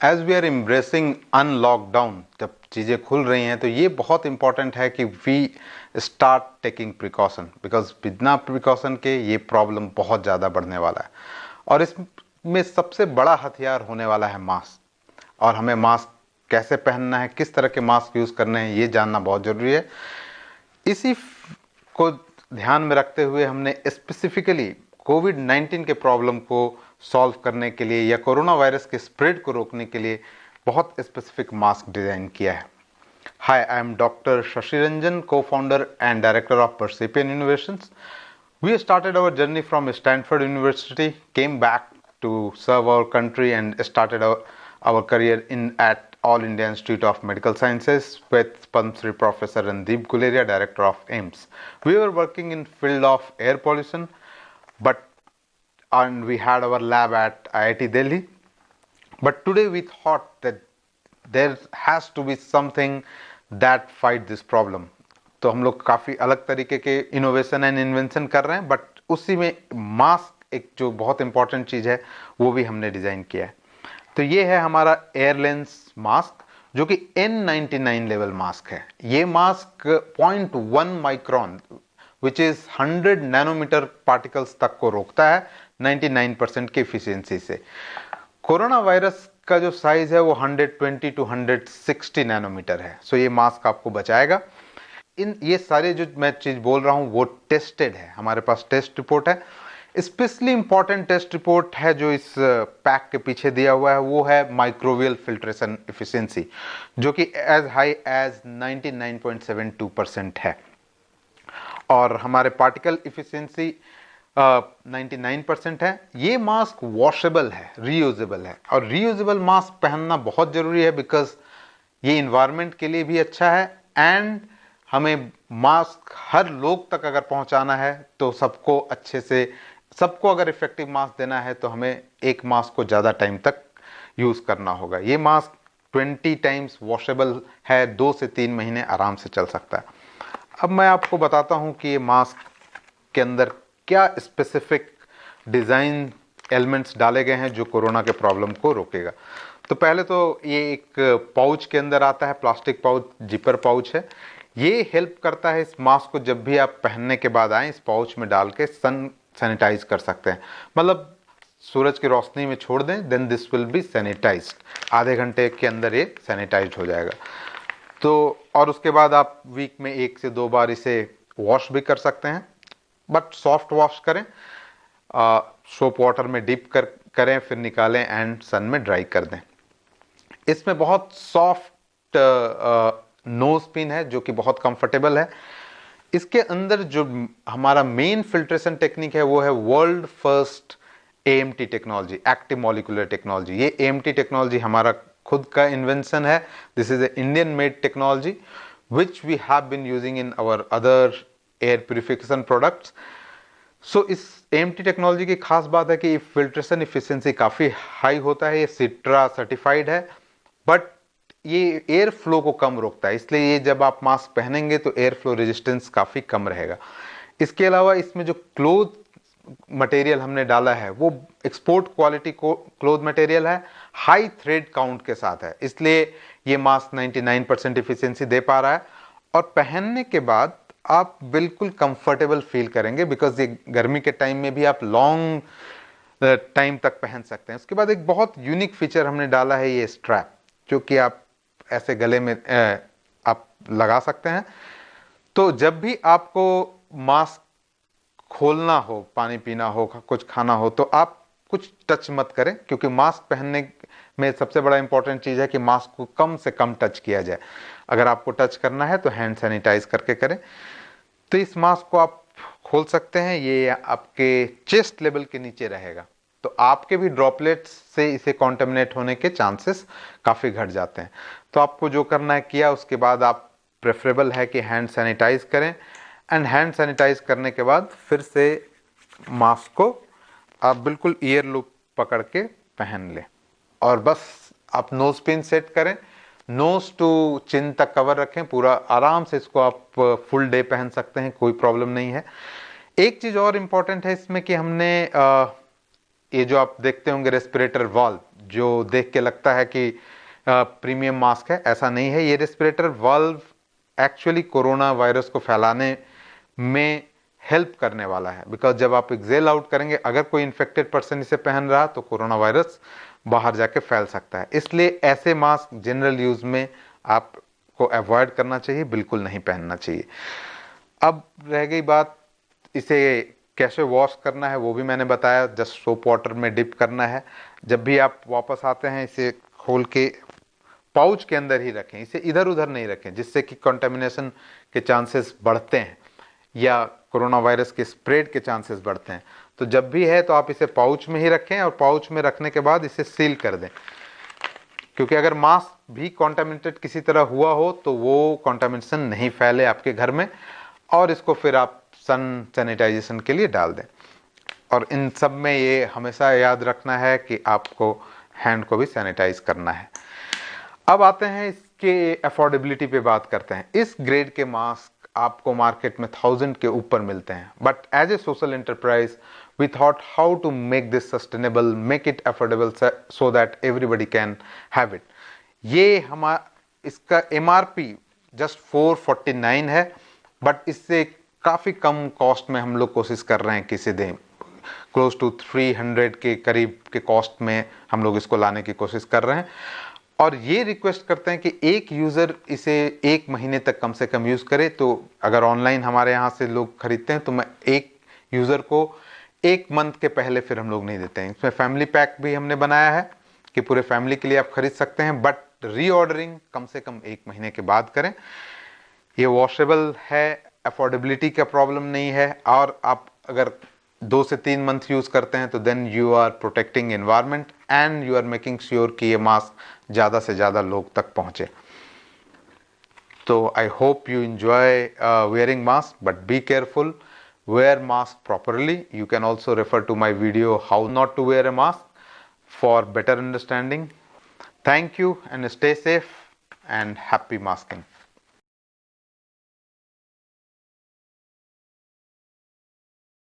As we are embracing unlockdown, जब चीज़ें खुल रही हैं तो ये बहुत इंपॉर्टेंट है कि we start taking precaution, because बिना प्रिकॉशन के ये प्रॉब्लम बहुत ज़्यादा बढ़ने वाला है। और इसमें सबसे बड़ा हथियार होने वाला है मास्क। और हमें मास्क कैसे पहनना है, किस तरह के मास्क यूज़ करने हैं, ये जानना बहुत ज़रूरी है। इसी को ध्यान में रखते हुए हमने स्पेसिफिकली कोविड-19 के प्रॉब्लम को सॉल्व करने के लिए या कोरोना वायरस के स्प्रेड को रोकने के लिए बहुत स्पेसिफिक मास्क डिज़ाइन किया है। Hi, I am doctor Shashi Ranjan, co-founder and director of Persepian Innovations. We started our journey from Stanford University, came back to serve our country and started our career at All India Institute of Medical Sciences with Padma Shri Professor Randeep Guleria, Director of AIIMS. We were working in field of air pollution, and we had our lab at IIT Delhi. But today we thought that there has to be something that fight this problem. तो हम लोग काफ़ी अलग तरीके के innovation and invention कर रहे हैं, बट उसी में मास्क एक जो बहुत इंपॉर्टेंट चीज़ है वो भी हमने डिज़ाइन किया है। तो ये है हमारा एयरलेंस मास्क, जो कि N99 लेवल मास्क है। ये mask 0.1 micron which is 100 nanometre particles तक को रोकता है 99% की एफिशिएंसी से। कोरोना वायरस का जो साइज है वो 120 टू 160 नैनोमीटर है। सो ये मास्क आपको बचाएगा। ये सारे जो मैं चीज़ बोल रहा हूँ वो टेस्टेड है, हमारे पास टेस्ट रिपोर्ट है। स्पेशली इंपॉर्टेंट टेस्ट रिपोर्ट है जो इस पैक के पीछे दिया हुआ है, वो है माइक्रोवियल फिल्ट्रेशन एफिशिएंसी, जो कि एज हाई एज 99.72% है। और हमारे पार्टिकल एफिशिएंसी 99% है। ये मास्क वॉशेबल है, रीयूजेबल है, और रीयूजेबल मास्क पहनना बहुत ज़रूरी है बिकॉज ये इन्वायरमेंट के लिए भी अच्छा है एंड हमें मास्क हर लोग तक अगर पहुंचाना है तो सबको अच्छे से, सबको अगर इफेक्टिव मास्क देना है तो हमें एक मास्क को ज़्यादा टाइम तक यूज़ करना होगा। ये मास्क 20 टाइम्स वॉशेबल है, 2 से 3 महीने आराम से चल सकता है। अब मैं आपको बताता हूँ कि ये मास्क के अंदर क्या स्पेसिफिक डिज़ाइन एलिमेंट्स डाले गए हैं जो कोरोना के प्रॉब्लम को रोकेगा। तो पहले तो ये एक पाउच के अंदर आता है, प्लास्टिक पाउच, जिपर पाउच है। ये हेल्प करता है इस मास्क को जब भी आप पहनने के बाद आए इस पाउच में डाल के सैनिटाइज कर सकते हैं। मतलब सूरज की रोशनी में छोड़ दें, then this will be sanitised. आधे घंटे के अंदर ये सैनिटाइज हो जाएगा। तो और उसके बाद आप वीक में 1 से 2 बार इसे वॉश भी कर सकते हैं, बट सॉफ्ट वॉश करें, सोप वाटर में डिप करें, फिर निकालें एंड सन में ड्राई कर दें। इसमें बहुत सॉफ्ट नोज पिन है जो कि बहुत कंफर्टेबल है। इसके अंदर जो हमारा मेन फिल्ट्रेशन टेक्निक है वो है world first AMT technology, active molecular technology. ये AMT टेक्नोलॉजी हमारा खुद का इन्वेंशन है। This is a Indian made technology which we have been using in our other air purification products. So इस AMT technology की खास बात है कि फिल्ट्रेशन इफिशिएंसी काफ़ी हाई होता है। ये सिट्रा सर्टिफाइड है, बट ये एयर फ्लो को कम रोकता है, इसलिए ये जब आप मास्क पहनेंगे तो एयर फ्लो रेजिस्टेंस काफ़ी कम रहेगा। इसके अलावा इसमें जो क्लोथ मटेरियल हमने डाला है वो एक्सपोर्ट क्वालिटी को क्लोथ मटेरियल है, हाई थ्रेड काउंट के साथ है, इसलिए ये मास्क 99% एफिशिएंसी दे पा रहा है। और पहनने के बाद आप बिल्कुल कंफर्टेबल फील करेंगे बिकॉज ये गर्मी के टाइम में भी आप लॉन्ग टाइम तक पहन सकते हैं। उसके बाद एक बहुत यूनिक फीचर हमने डाला है, ये स्ट्रैप, जो कि आप ऐसे गले में आप लगा सकते हैं। तो जब भी आपको मास्क खोलना हो, पानी पीना हो, कुछ खाना हो, तो आप कुछ टच मत करें, क्योंकि मास्क पहनने में सबसे बड़ा इंपॉर्टेंट चीज़ है कि मास्क को कम से कम टच किया जाए। अगर आपको टच करना है तो हैंड सैनिटाइज करके करें। तो इस मास्क को आप खोल सकते हैं, ये आपके चेस्ट लेवल के नीचे रहेगा, तो आपके भी ड्रॉपलेट्स से इसे कॉन्टेमिनेट होने के चांसेस काफ़ी घट जाते हैं। तो आपको जो करना है किया, उसके बाद आप प्रेफरेबल है कि हैंड सैनिटाइज करें एंड हैंड सैनिटाइज करने के बाद फिर से मास्क को आप बिल्कुल ईयर लूप पकड़ के पहन लें और बस आप नोज पिन सेट करें, नोज टू चिन तक कवर रखें पूरा, आराम से इसको आप फुल डे पहन सकते हैं, कोई प्रॉब्लम नहीं है। एक चीज़ और इम्पॉर्टेंट है इसमें कि हमने ये जो आप देखते होंगे रेस्पिरेटर वाल्व, जो देख के लगता है कि प्रीमियम मास्क है, ऐसा नहीं है। ये respirator valve actually corona virus को फैलाने में हेल्प करने वाला है, बिकॉज जब आप एक्सेल आउट करेंगे, अगर कोई इन्फेक्टेड पर्सन इसे पहन रहा तो कोरोना वायरस बाहर जाके फैल सकता है। इसलिए ऐसे मास्क जनरल यूज में आपको अवॉइड करना चाहिए, बिल्कुल नहीं पहनना चाहिए। अब रह गई बात इसे कैसे वॉश करना है, वो भी मैंने बताया। जस्ट सोप वाटर में डिप करना है। जब भी आप वापस आते हैं इसे खोल के पाउच के अंदर ही रखें, इसे इधर उधर नहीं रखें, जिससे कि कंटेमिनेशन के चांसेस बढ़ते हैं या कोरोना वायरस के स्प्रेड के चांसेस बढ़ते हैं। तो जब भी है तो आप इसे पाउच में ही रखें, और पाउच में रखने के बाद इसे सील कर दें, क्योंकि अगर मास्क भी कंटामिनेटेड किसी तरह हुआ हो तो वो कंटामिनेशन नहीं फैले आपके घर में, और इसको फिर आप सन सैनिटाइजेशन के लिए डाल दें। और इन सब में ये हमेशा याद रखना है कि आपको हैंड को भी सैनिटाइज करना है। अब आते हैं इसके अफोर्डेबिलिटी पे बात करते हैं। इस ग्रेड के मास्क आपको मार्केट में 1000 के ऊपर मिलते हैं, but as a social enterprise we thought how to make this sustainable, make it affordable so that everybody can have it. ये इसका MRP जस्ट 449 है, बट इससे काफ़ी कम कॉस्ट में हम लोग कोशिश कर रहे हैं कि इसे दें। क्लोज टू 300 के करीब के कॉस्ट में हम लोग इसको लाने की कोशिश कर रहे हैं, और ये रिक्वेस्ट करते हैं कि एक यूज़र इसे 1 महीने तक कम से कम यूज़ करे। तो अगर ऑनलाइन हमारे यहाँ से लोग खरीदते हैं तो मैं एक यूज़र को 1 मंथ के पहले फिर हम लोग नहीं देते हैं। इसमें फैमिली पैक भी हमने बनाया है कि पूरे फैमिली के लिए आप खरीद सकते हैं, बट रीऑर्डरिंग कम से कम 1 महीने के बाद करें। ये वॉशेबल है, अफोर्डेबिलिटी का प्रॉब्लम नहीं है, और आप अगर 2 से 3 मंथ यूज़ करते हैं तो then you are protecting environment and you are making sure कि ये मास्क ज़्यादा से ज़्यादा लोग तक पहुँचे। तो I hope you enjoy wearing mask, but be careful, wear mask properly. You can also refer to my video how not to wear a mask for better understanding. Thank you and stay safe and happy masking.